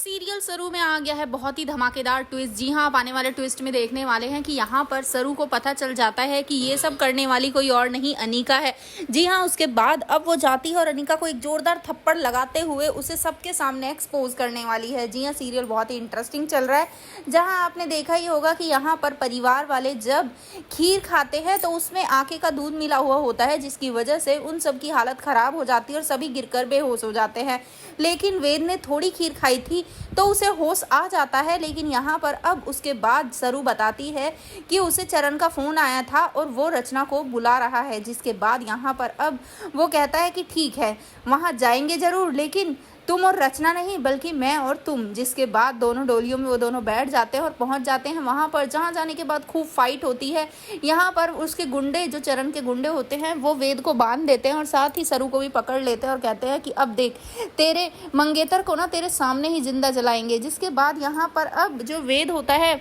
Serial सरू में आ गया है बहुत ही धमाकेदार ट्विस्ट। जी हाँ, आप आने वाले ट्विस्ट में देखने वाले हैं कि यहाँ पर सरू को पता चल जाता है कि ये सब करने वाली कोई और नहीं अनीका है। जी हाँ, उसके बाद अब वो जाती है और अनीका को एक जोरदार थप्पड़ लगाते हुए उसे सबके सामने एक्सपोज करने वाली है। जी हाँ, सीरियल बहुत ही इंटरेस्टिंग चल रहा है, जहाँ आपने देखा ही होगा कि यहाँ पर परिवार वाले जब खीर खाते हैं तो उसमें आके का दूध मिला हुआ होता है, जिसकी वजह से उन सब की हालत खराब हो जाती है और सभी गिरकर बेहोश हो जाते हैं। लेकिन वेद ने थोड़ी खीर खाई थी तो उसे होश आ जाता है। लेकिन यहाँ पर अब उसके बाद सरू बताती है कि उसे चरण का फ़ोन आया था और वो रचना को बुला रहा है, जिसके बाद यहाँ पर अब वो कहता है कि ठीक है, वहाँ जाएंगे ज़रूर, लेकिन तुम और रचना नहीं बल्कि मैं और तुम। जिसके बाद दोनों डोलियों में वो दोनों बैठ जाते हैं और पहुंच जाते हैं वहां पर, जहां जाने के बाद खूब फाइट होती है। यहाँ पर उसके गुंडे, जो चरण के गुंडे होते हैं, वो वेद को बांध देते हैं और साथ ही सरू को भी पकड़ लेते हैं और कहते हैं कि अब देख, तेरे मंगेतर को ना तेरे सामने ही जिंदा जलाएंगे। जिसके बाद यहाँ पर अब जो वेद होता है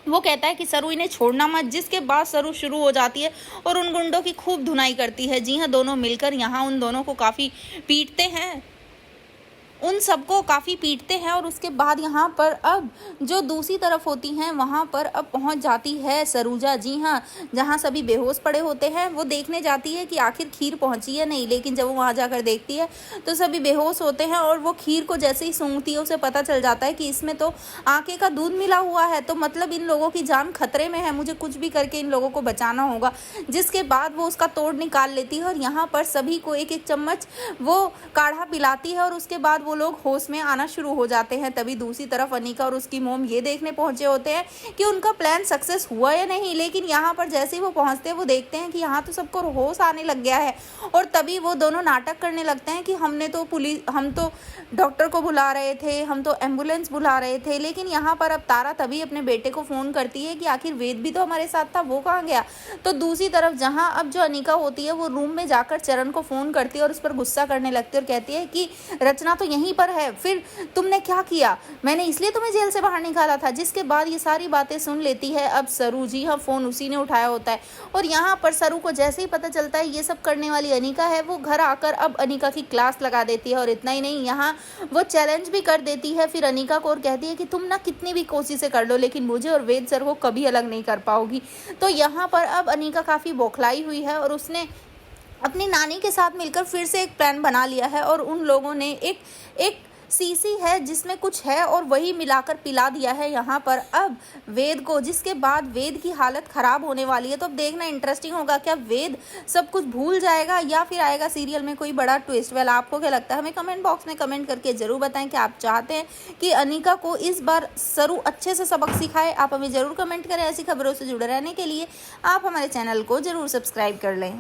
वो कहता है कि सरू इन्हें छोड़ना मत। जिसके बाद सरू शुरू हो जाती है और उन गुंडों की खूब धुनाई करती है। जी हाँ, दोनों मिलकर यहाँ उन दोनों को काफ़ी पीटते हैं, उन सबको काफ़ी पीटते हैं। और उसके बाद यहाँ पर अब जो दूसरी तरफ होती हैं वहाँ पर अब पहुँच जाती है सरूजा। जी हाँ, जहाँ सभी बेहोश पड़े होते हैं वो देखने जाती है कि आखिर खीर पहुँची है नहीं। लेकिन जब वो वहाँ जाकर देखती है तो सभी बेहोश होते हैं और वो खीर को जैसे ही सूंघती है उसे पता चल जाता है कि इसमें तो आके का दूध मिला हुआ है, तो मतलब इन लोगों की जान खतरे में है, मुझे कुछ भी करके इन लोगों को बचाना होगा। जिसके बाद वो उसका तोड़ निकाल लेती है और यहाँ पर सभी को एक एक चम्मच वो काढ़ा पिलाती है और उसके बाद वो लोग होश में आना शुरू हो जाते हैं। तभी दूसरी तरफ अनीका और उसकी मोम ये देखने पहुंचे होते हैं कि उनका प्लान सक्सेस हुआ या नहीं। लेकिन यहाँ पर जैसे ही वो पहुंचते हैं वो देखते हैं कि यहाँ तो सबको होश आने लग गया है और तभी वो दोनों नाटक करने लगते हैं कि हम तो डॉक्टर को बुला रहे थे, हम तो एम्बुलेंस बुला रहे थे। लेकिन यहाँ पर अब तारा तभी अपने बेटे को फ़ोन करती है कि आखिर वेद भी तो हमारे साथ था, वो कहाँ गया। तो दूसरी तरफ जहाँ अब जो अनीका होती है वो रूम में जाकर चरण को फ़ोन करती है और उस पर गुस्सा करने लगती है और कहती है कि रचना तो यहीं पर है, फिर तुमने क्या किया, मैंने इसलिए तुम्हें जेल से बाहर निकाला था। जिसके बाद ये सारी बातें सुन लेती है अब सरू। जी हाँ, फ़ोन उसी ने उठाया होता है और यहाँ पर सरू को जैसे ही पता चलता है ये सब करने वाली अनीका है, वो घर आकर अब अनीका की क्लास लगा देती है। और इतना ही नहीं, यहाँ वो चैलेंज भी कर देती है फिर अनीका को और कहती है कि तुम ना कितनी भी कोशिशें कर लो लेकिन मुझे और वेद सर को कभी अलग नहीं कर पाओगी। तो यहाँ पर अब अनीका काफ़ी बौखलाई हुई है और उसने अपनी नानी के साथ मिलकर फिर से एक प्लान बना लिया है और उन लोगों ने एक सीसी है जिसमें कुछ है और वही मिलाकर पिला दिया है यहाँ पर अब वेद को। जिसके बाद वेद की हालत ख़राब होने वाली है। तो अब देखना इंटरेस्टिंग होगा, क्या वेद सब कुछ भूल जाएगा या फिर आएगा सीरियल में कोई बड़ा ट्विस्ट। वेल, आपको क्या लगता है हमें कमेंट बॉक्स में कमेंट करके ज़रूर बताएं कि आप चाहते हैं कि अनीका को इस बार सरू अच्छे से सबक सिखाए। आप हमें ज़रूर कमेंट करें। ऐसी खबरों से जुड़े रहने के लिए आप हमारे चैनल को ज़रूर सब्सक्राइब कर लें।